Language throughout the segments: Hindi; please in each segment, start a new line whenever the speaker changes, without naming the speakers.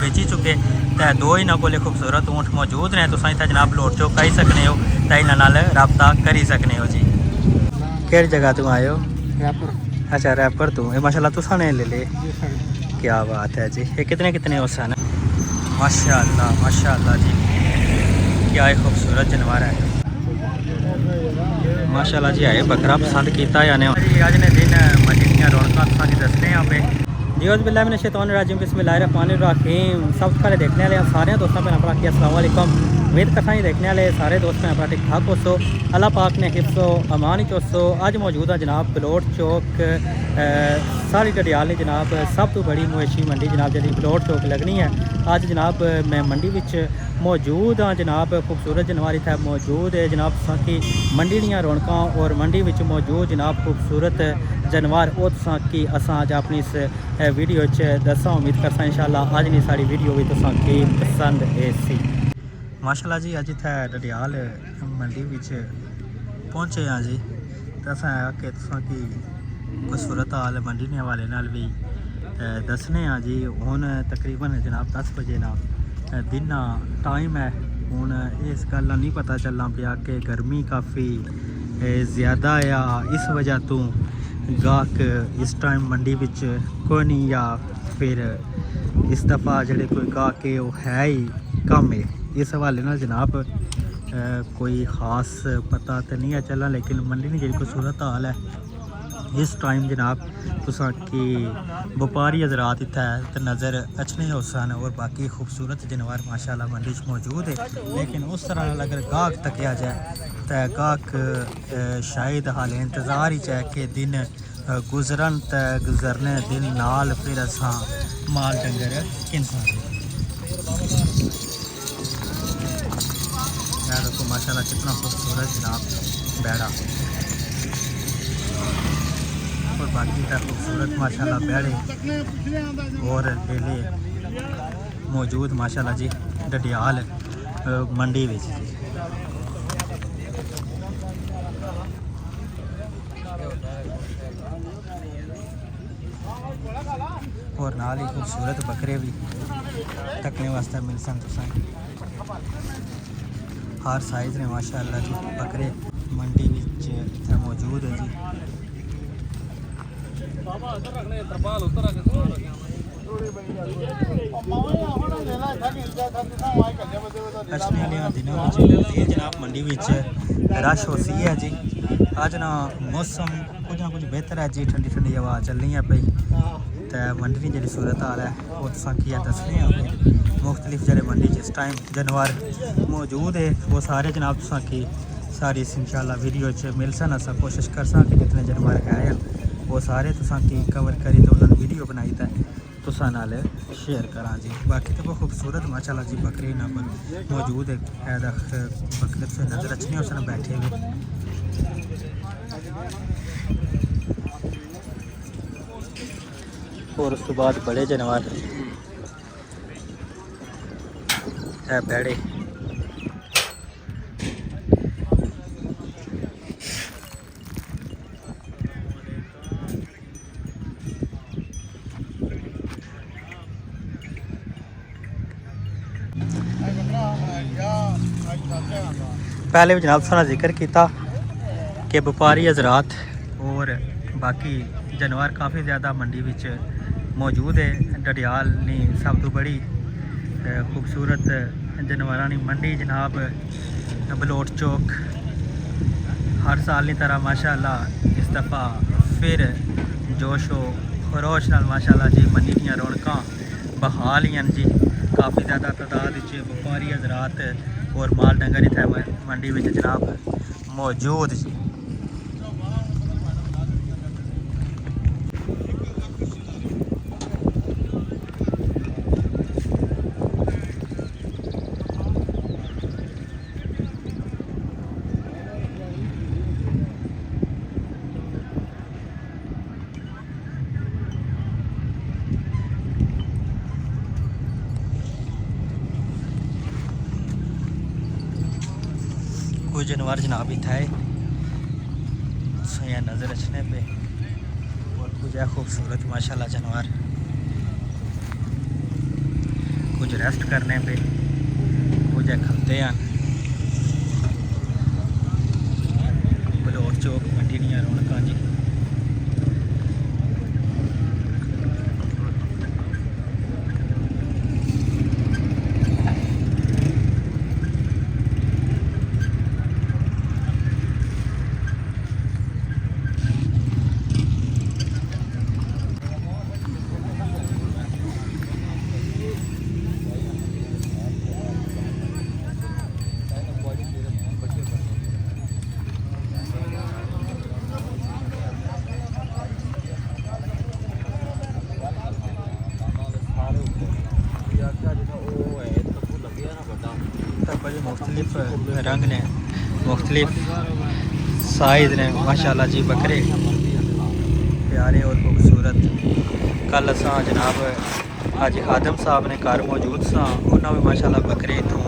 बेची चुके तो दो इन्हों को खूबसूरत ऊँट मौजूद ने। तुम इतना जनाब लोट चौक आई सकने हो तो इन्होंने रबता करी सकने हो जी। किहड़ी जगह तू आए हो? अच्छा रैपर तू माशाल्लाह तुसा ने ले ले, क्या बात है जी। ये कितने कितने हो सन? माशाल्लाह जी, क्या एक खूबसूरत जानवर है माशाल्लाह जी। आए बकरा पसंद किया जाने अज ने दिन मंडी रौनक तुम दसने यहाँ पे जी। उस बिल्ला मैंने शैतानिर्रजीम बिस्मिल्लाहिर्रहमानिर्रहीम। सब पहले देखने वाले सारे दोस्तों भैन भरा की अस्सलाम वालेकुम। उम्मीद करता ही देखने वाले सारे दोस्त भैन भरा ठीक ठाक होसो, अल्लाह पाक ने हिफ्सो अमान ही चोसो। अज मौजूद है जनाब बलोट चौक सारी डडियाल ने जनाब सब तो बड़ी मवेशी मंडी जनाब जी बलोट चौक लगनी है। अज जनाब मैं मंडी विच मौजूद हाँ जनाब। खूबसूरत जानवर इतना मौजूद है जनाब कि मंडी दियाँ रौनक और मंडी विच मौजूद जनाब खूबसूरत जानवर वो तुसा कि असा अज अपनी इस वीडियो दसा। उम्मीद करसा इंशाल्लाह अज नहीं साड़ी वीडियो भी तुसा की पसंद है सी माशाल्लाह जी। अज इतना डडियाल मंडी विच पहुँचे हाँ जी। तो असा कि तुसा की खूबसूरत हाल मंडी ने हवाले नाल भी दसने हाँ जी। हुण तकरीबन जनाब 10 बजे ना दिन टाइम है। हुण इस गल का नहीं पता चलना पाया कि गर्मी काफ़ी ज़्यादा या इस वजह तो गाहक इस टाइम मंडी विच कोई नहीं, या फिर इस दफ़ा जोड़े कोई गाहक है वो है ही कम है। इस हवाले ना जनाब कोई ख़ास पता तो नहीं है चला, लेकिन मंडी की जी खूबसूरत हाल है इस टाइम जनाब तुसा कि व्यापारी हजरात इतना नज़र अच्छे हो सन और बाकी खूबसूरत जानवर माशाल्लाह मंडी मौजूद है। लेकिन उस तरह अगर गाहक तकिया जाए तो गाहक शायद हाल इंतज़ार ही चाहे कि दिन गुजरन तो गुजरने दिन नाल फिर असा माल डंगर किनसा देखो माशाल्लाह कितना खूबसूरत जनाब बैड़ा और बाकी का खूबसूरत माशाल्लाह बैड़े और डेले मौजूद माशाल्लाह जी डडियाल मंडी में जी। और नाल ही खूबसूरत बकरे भी तकने वास्ते मिल सन तुसें। हर साइज़ ने माशाल्लाह जी बकरे मंडी में मौजूद है जी। अचने वाले दिनों में जनाब मंडी में रश हो सी है जी। अज ना मौसम कुछ ना कुछ बेहतर है जी, ठंडी ठंडी हवा चलनी है पई तो मंडी की जी सूरत हाल है वो तुसा की दसने मुख्तलिफ जो मंडी जिस टाइम जानवर मौजूद है वो सारे जनाब तुसा की सारी इंशाल्लाह वीडियो मिल सन। असा कोशिश कर सा कि जितने जानवर है वो सारे तुसा की कवर करी तो उन्होंने वीडियो बनाई था तुसा नाल शेयर करा जी। बाकी तो बहुत खूबसूरत माशाल्लाह जी बकरे ना मौजूद है बकरे से नज़र अच्छी हो सन बैठे हुए। और उस बाद बड़े जानवर है बैड़े पहले भी जनाब सारा जिक्र किया कि व्यापारी हजरात और बाकी जानवर काफ़ी ज़्यादा मंडी विच मौजूद है। डडियाल ने सब तो बड़ी खूबसूरत जानवरों की मंडी जनाब बलोट चौक हर साल की तरह माशाल्लाह इस दफ़ा फिर जोशो खरोश नाल माशाल्लाह जी मंडी दी रौनक बहाल ही जी। काफ़ी ज़्यादा तादाद व्यापारी हजरात और माल डंगर इतने मंडी में जनाब मौजूद जी। कुछ जानवर जनाब इतना है नज़र रचने पे और कुछ है खूबसूरत माशाल्लाह जानवर। कुछ रेस्ट करने पे कुछ खलते हैं। बलौर चौक मंडी दी रौनक जी। मुख्तलिफ रंग ने, मुख्तलिफ साइज़ ने माशाल्लाह जी। बकरे प्यारे और खूबसूरत। कल असा जनाब हाजी खादम साहब ने घर मौजूद सा, उन्होंने भी माशाल्लाह बकरे इतों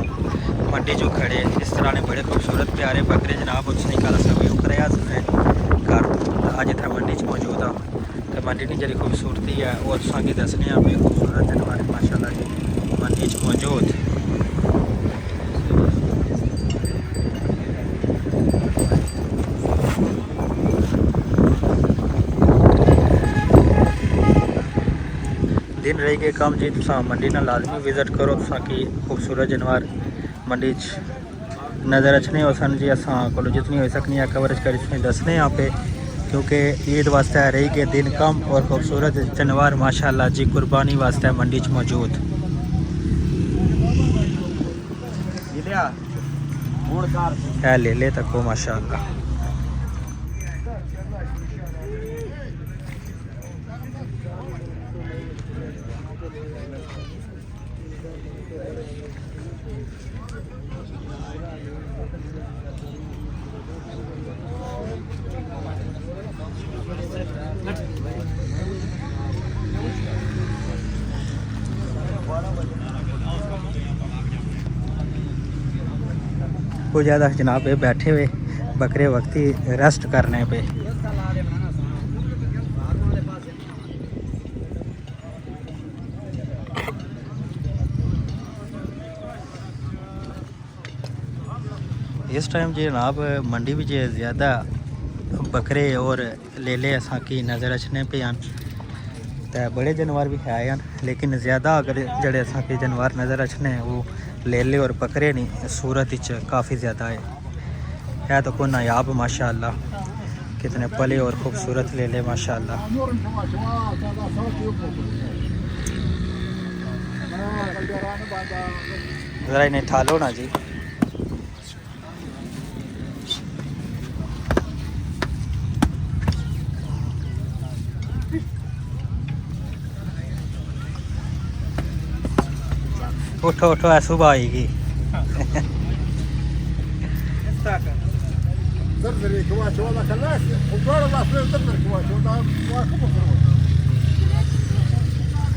मंडी जो खड़े इस तरह ने बड़े खूबसूरत प्यारे बकरे जनाब उसने कल असा व्यू कराया घर अज इतना मंडी मौजूद हाँ। तो मंडी की जी खूबसूरती है वो तुसा की दसने भी खूबसूरत जानवर माशाल्लाह जी मंडी मौजूद। दिन रही गए कम जी तुसा मंडी ना लाजमी विजिट करो तुसा की खूबसूरत जानवर मंडी नज़र अच्छने हो सन जी। असा को जितनी हो सकनी है कवरेज कर दसने यहाँ पे क्योंकि ईद वास्ते रही गए दिन कम और खूबसूरत जानवर माशाल्लाह जी कुर्बानी वास्ते मंडी मौजूद है। ले ले तक माशाल्लाह। कुछ ज़्यादा जनाब ये बैठे हुए बकरे वक्ती रेस्ट करने पे। इस टाइम जी जनाब मंडी भी ज़्यादा बकरे और लेले असा की नज़र अच्छने पे हैं। तो बड़े जानवर भी है लेकिन ज़्यादा अगर जड़े असा के जानवर नज़र अच्छने वो लेले और बकरे नहीं सूरत काफ़ी ज़्यादा है तो को नायाब माशाल्लाह। कितने पले और ख़ूबसूरत लेले माशाल्लाह। ज़रा इन्हें ठालो ना जी। उठो उठो है सुबह आएगी।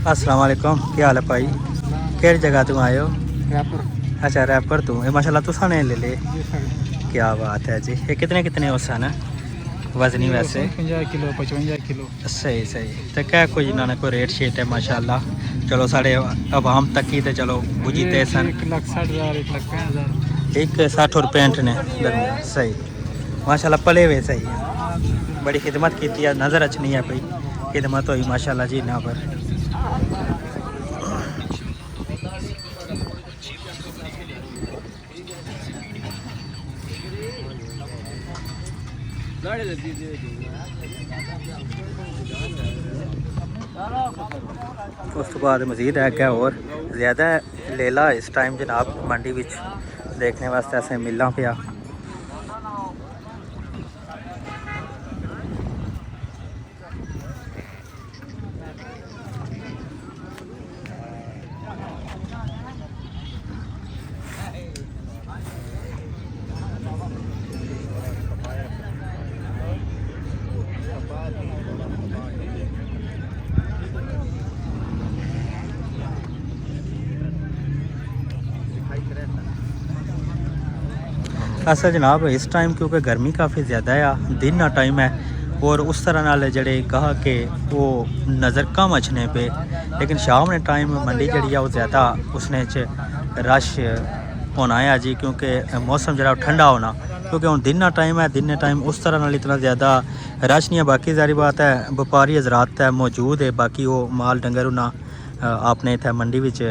अस्सलाम वालेकुम, क्या हाल है भाई? केड़ी जगह तुम आए हो? अच्छा रैपर तू ये माशाल्लाह तुसा ने ले ले। क्या बात है जी। ये कितने कितने हो सन वजनी वैसे? 50 किलो 55 किलो। सही सही। तो क्या कोई इन्होंने कोई रेट शेट है माशाल्लाह। चलो साढ़े आवाम तक ही तो चलो बुझीते सन। 1,60,000 1,65,000 एक 60 और 65 ने सही माशाल्लाह पले हुए सही है। बड़ी खिदमत की है नज़र अच्छी है भाई खिदमत हुई माशाल्लाह जी यहाँ पर। उस तो बाद मजीद है क्या और ज़्यादा लेला इस टाइम जनाब मंडी विच देखने वास्ते असें मिलना पिया। असल जनाब इस टाइम क्योंकि गर्मी काफ़ी ज़्यादा है दिन ना टाइम है और उस तरह नाल जड़े कहा कि वो नज़र कम अचने पे, लेकिन शाम ने टाइम मंडी जड़ी है वो ज़्यादा उसने च रश होना है जी, क्योंकि मौसम जरा ठंडा होना, क्योंकि हम दिन टाइम है, दिन टाइम उस तरह नाल इतना ज़्यादा रश नहीं है। बाकी सारी बात है व्यापारी हजरात है मौजूद है, बाकी वो माल डंगर ना अपने इतने मंडी विच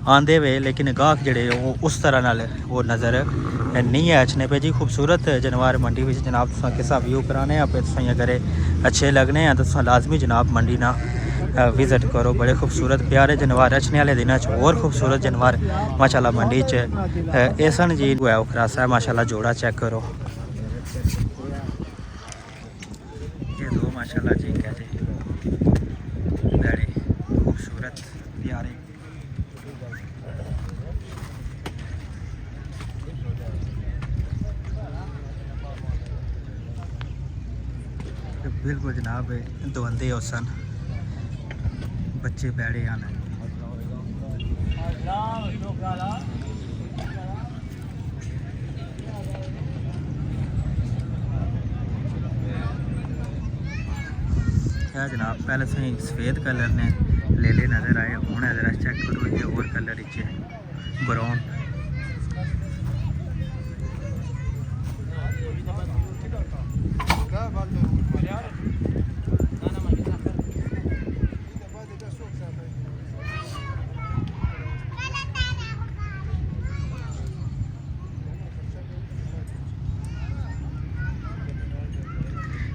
आंदे वे, लेकिन गाहक जड़े वो उस तरह नाल वो नज़र नहीं है अचने पे जी। खूबसूरत जानवर मंडी विच जनाब तुसां किसा व्यू कराने पे, तुसां अगर अच्छे लगने हैं तो तुसां लाजमी जनाब मंडी ना विज़िट करो। बड़े खूबसूरत प्यारे जानवर अचने वाले दिनों और खूबसूरत जानवर माशाल्लाह मंडी च ऐसन जी है उखरासा है माशाल्लाह। जोड़ा चेक करो, ये दो माशाल्लाह जी क्या जी बड़े खूबसूरत प्यारे। बिल्कुल जनाब दवंदे हो सन, बच्चे बैठे आने क्या जनाब। पहले से ही सफ़ेद कलर ने ले ले नज़र आए, हूँ ज़रा चेक करो ये और कलर इचे ब्राउन।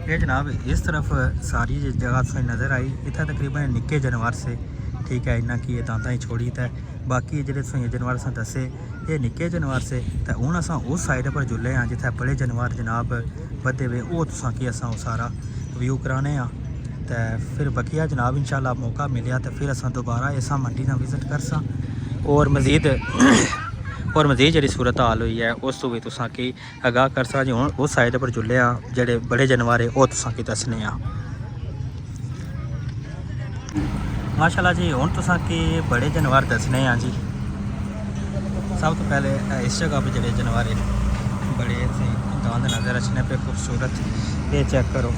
ये जनाब इस तरफ सारी जगह से नज़र आई, इतना तकरीबन निक्के जानवर से ठीक है, इन्ना कि दांदा ही छोड़ी था। बाकी जो जानवर अस दसे ये निक्के जानवर से, तो हूँ अस उस साइड पर जुले हाँ जिथे बड़े जानवर जनाब बधे हुए, वो तुसा कि अस सारा व्यू कराने तो फिर बकिया जनाब इंशाल्लाह मौका मिले तो फिर अस दोबारा इस मंडी ना विजिट करसा और मज़ीद जी सूरत हाल हुई है उस तो भी तुसा कि आगाह कर सकते। हूँ उस साइड पर जुले जेडे बड़े जानवर है वो तुसा कि दसने माशाल्लाह जी। हूँ तुसा कि बड़े जानवर दसने जी। सब तो पहले इस जगह पर जोड़े जानवर बड़े दांद नज़र अचने पे खूबसूरत, ये चेक करो।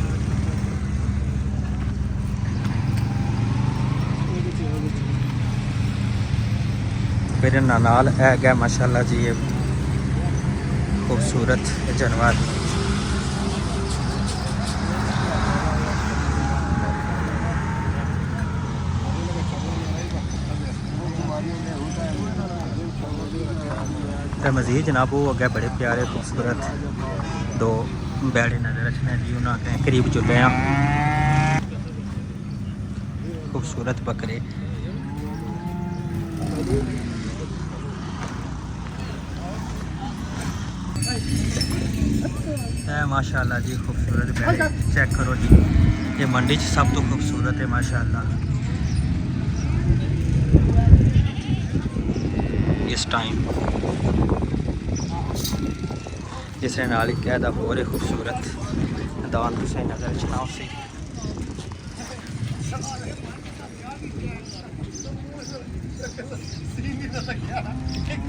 फिर नाल है गया माशाल्लाह जी ये खूबसूरत जानवर। तो मज़ीद जनाब वो अगे बड़े प्यारे खूबसूरत दो बैड़े नज़र रखने जी, उन्होंने करीब चुले हैं खूबसूरत बकरे। माशाल्लाह जी खूबसूरत बैड़े चेक करो जी, ये मंडी सब तो खूबसूरत है माशाल्लाह इस टाइम। जिसने नाल कहदा हो रहे खूबसूरत दान तुसें नज़र चलाओ सी।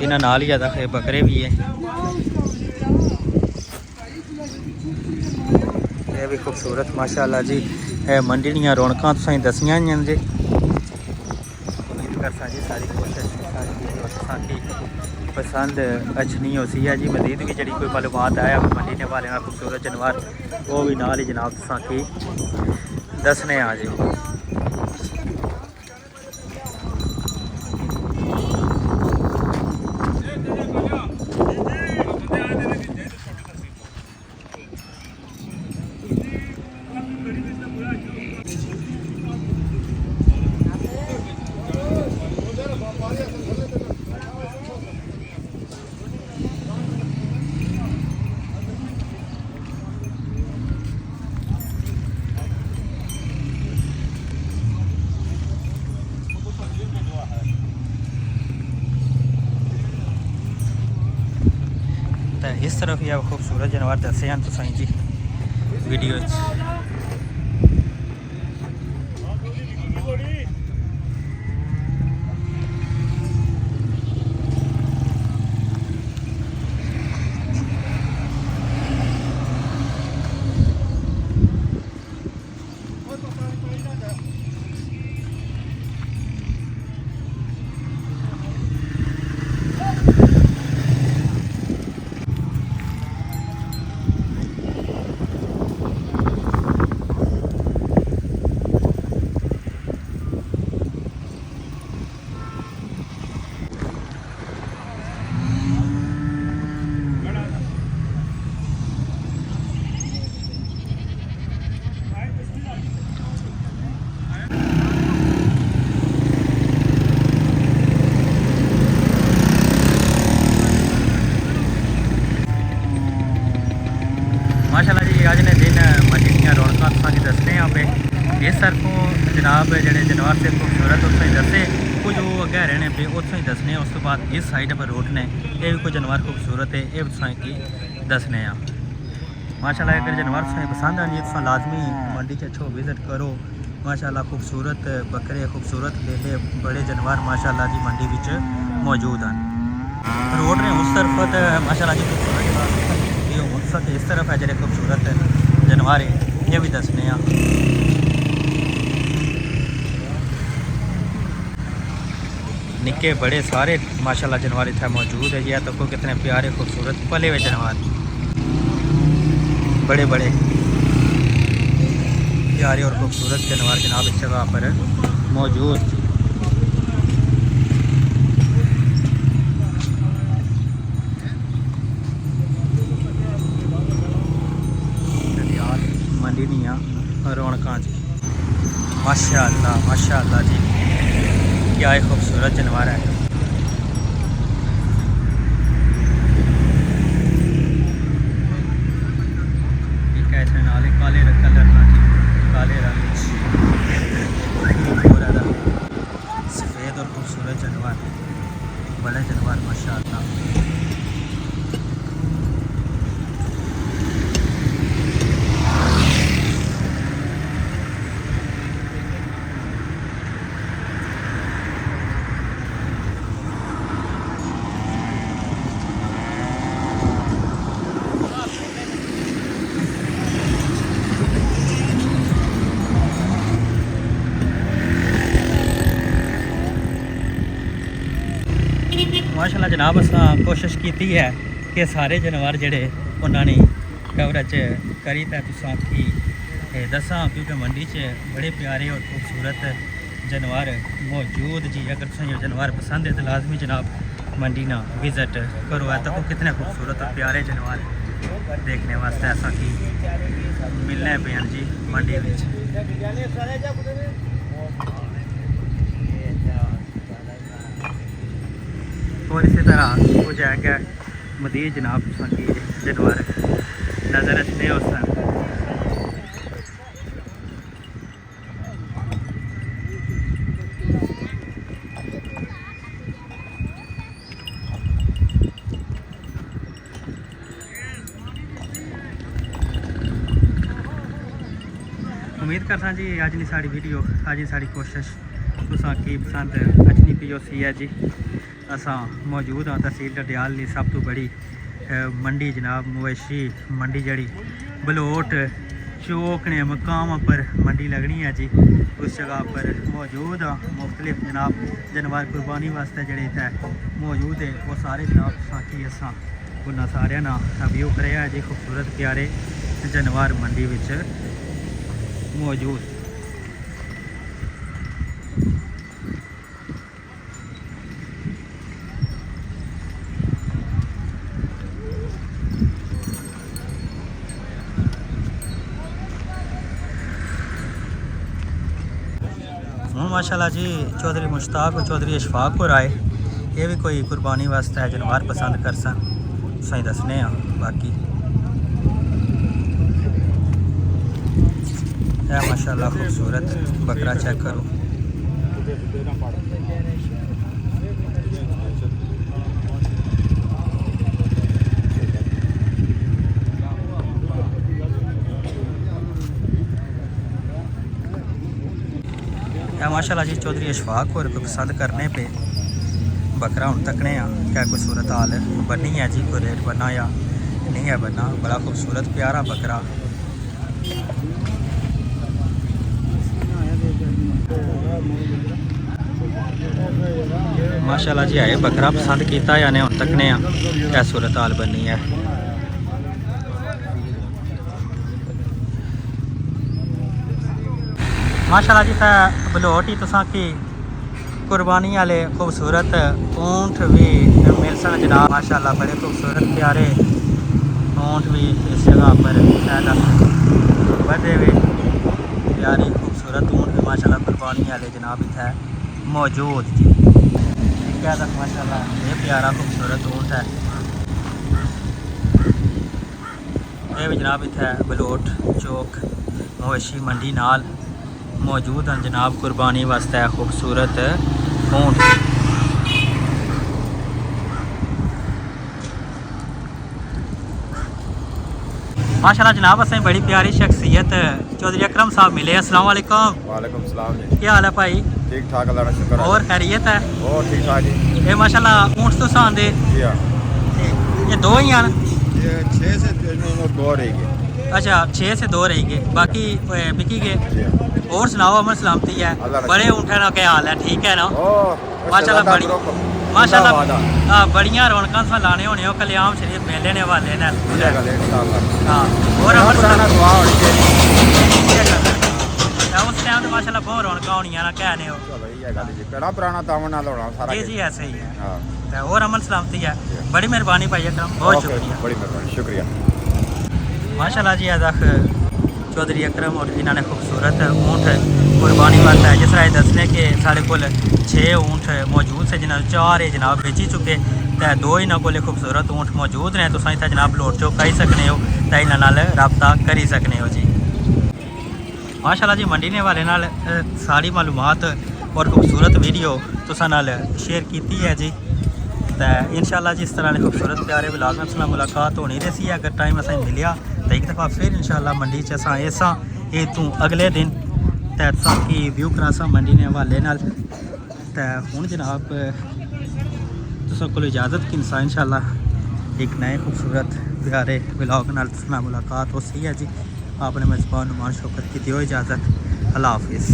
इन्हां नाल ही ज़्यादा बकरे भी है, ये भी खूबसूरत माशाल्लाह जी। मंडी दियां रौनकां तुसें दसियां ही जी। उम्मीद करसा जी सारी कोशिश सारी पसंद अच्छी हो सी है जी। मजीद भी जी कोई मालूमात आया मंडी ने वाले खूबसूरत जानवर वो भी नाल ही जनाब तुसां की दसने जी। इस तरफ ही खूबसूरत जानवर दसे हैं तो जी वीडियो। इस तरफों जनाब जेडे जानवर से खूबसूरत उत्थों ही दसे, कुछ वो अगे रहने पे उत्थों ही दसने। उस तो बाद इस साइड पर रोड ने ये भी कोई जानवर खूबसूरत है, ये तुसें की दसने। माशाल्लाह अगर जानवर तुसें पसंद आए जी तुसें लाजमी मंडी च अच्छो विजिट करो। माशाल्लाह खूबसूरत बकरे, खूबसूरत लेले, बड़े जानवर माशाल्लाह जी मंडी विच मौजूद हैं। रोड ने उस तरफ तो माशाल्लाह जी खूबसूरत इस तरफ है जो खूबसूरत जानवर है ये भी दसने। निक्के बड़े सारे माशाल्लाह जानवर इतना मौजूद है जी। तो को कितने प्यारे खूबसूरत पले हुए जानवर, बड़े बड़े प्यारे और खूबसूरत जानवर जनाब इस जगह पर मौजूद। मंडी नहीं रौनक जी माशाल्लाह जी, क्या एक खूबसूरत जानवर है। नाले काले कलर का जी, काले रंग सफ़ेद और खूबसूरत जानवर, बड़े जानवर माशाल्लाह। माशाल्लाह जनाब असां कोशिश की है कि सारे जानवर जड़े उन्होंने कवरेज करी तो तुसां की दसा, क्योंकि मंडी च बड़े प्यारे और खूबसूरत जानवर मौजूद जी। अगर तुसें जानवर पसंद है तो लाजमी जनाब मंडी ना विजिट करो। है तो कितने खूबसूरत और प्यारे जानवर देखने वास्ते ऐसा की मिलने पे हैं जी मंडी में। और इसी तरह हो जाएगा मदीर जनाब की जानवर नज़र रखने उस उम्मीद करता जी अज की साड़ी वीडियो, अज की साड़ी कोशिश तुसां की पसंद अच्छी POC है जी। असा मौजूद हाँ तहसील डडियाल की सब तो बड़ी मंडी जनाब, मवेशी मंडी जड़ी बलोट चौक ने मकाम पर मंडी लगनी है जी। उस जगह पर मौजूद हाँ मुख्तलिफ जनाब जानवर कुर्बानी वास्ते जड़े इतने मौजूद है वो सारे जनाब साथी असा उन्होंने सारे ना व्यू कराया जी। खूबसूरत प्यारे जानवर मंडी विच मौजूद। माशाल्लाह जी चौधरी मुश्ताक और चौधरी अशफाक को आए, ये भी कोई कुर्बानी वास्ते है जानवर पसंद कर सन सही दसने। बाकी है माशाल्लाह खूबसूरत बकरा चेक करो। माशाल्लाह जी चौधरी अशफाक और को पसंद करने पे बकरा हम तकने क्या कोई सूरत हाल बनी है जी, कोई रेट बना या नहीं है बना। बड़ा खूबसूरत प्यारा बकरा माशाल्लाह जी है बकरा पसंद किया या नहीं हम तकने क्या सूरत हाल बनी है। माशाल्लाह जी बलोट ही तुसां की कुर्बानी वाले खूबसूरत ऊँट भी मिल सन जनाब। माशाल्लाह बड़े खूबसूरत प्यारे ऊँट भी इस जगह पर बड़े हुए प्यारे खूबसूरत ऊँट भी माशाल्लाह कुर्बानी वाले जनाब इतने मौजूद जी। क्या तक माशाल्लाह ये प्यारा खूबसूरत ऊँट है, ये भी जनाब इतने बलोट चौक मवेशी मंडी नाल मौजूद हैं जनाब कुर्बानी वास्ते खूबसूरत ऊँट। माशाल्लाह जनाब असें बड़ी प्यारी शख्सियत चौधरी अकरम साहब मिले। अस्सलाम वालेकुम।
वालेकुम सलाम जी।
क्या हाल है भाई?
ठीक ठाक अल्लाह का शुक्र है।
और खैरियत है?
और ठीक ठाक जी।
ये माशाल्लाह ऊँट तो आंदे
जी हाँ।
ये दो ही हैं?
ये 6 से 2 रहेगी।
अच्छा 6 से 2 रही गए, बाकी बिकी गए।
जी हाँ।
और सुनाओ अमर सलामती है? बड़े ऊँट है ना, क्या हाल है? ठीक है ना? माशाल्लाह बड़ी माशाल्लाह बड़ियां रौनकां सा लाने होने हो कल्याण शरीफ मेले ने वाले ने। हाँ और अमर उस टाइम तो माशाल्लाह बहुत रौनकां होनियां ना कहने हो। जी जी ऐसे ही है। और अमन सलामती है। बड़ी मेहरबानी भाई अकरम, बहुत शुक्रिया।
बड़ी मेहरबानी, शुक्रिया।
माशाल्लाह जी अदख चौधरी अकरम और इन्होंने खूबसूरत ऊँट कुर्बानी वास्ते जिस तरह दसने कि साढ़े को 6 ऊँट मौजूद से जिन्होंने 4 जनाब बेची चुके तो 2 इन्होंने को खूबसूरत ऊँट मौजूद ने। तुम इतना जनाब लोट चो कही सकने हो तो इन्होंने रबता करी सकने हो जी। माशाल्लाह जी मंडी ने वाले नाल सारी मालूमात और खूबसूरत वीडियो तुसां नाल शेयर की है जी। तो इंशाल्लाह जी इस तरह के खूबसूरत प्यारे ब्लॉग में मुलाकात होनी रही है। अगर टाइम असें मिलिया तो एक दफ़ा फिर इंशाल्लाह मंडी च असां ऐसा ये तू अगले दिन तो की व्यू करासा मंडी ने हवाले नाल। तो हुण जनाब तुसां कोल इजाज़त की इंशाल्लाह एक नए खूबसूरत प्यारे ब्लॉग नाल मुलाकात हो सी है जी। आपने मेज़बान नुमान शौकत की दियो इजाज़त। अल्लाह हाफिज़।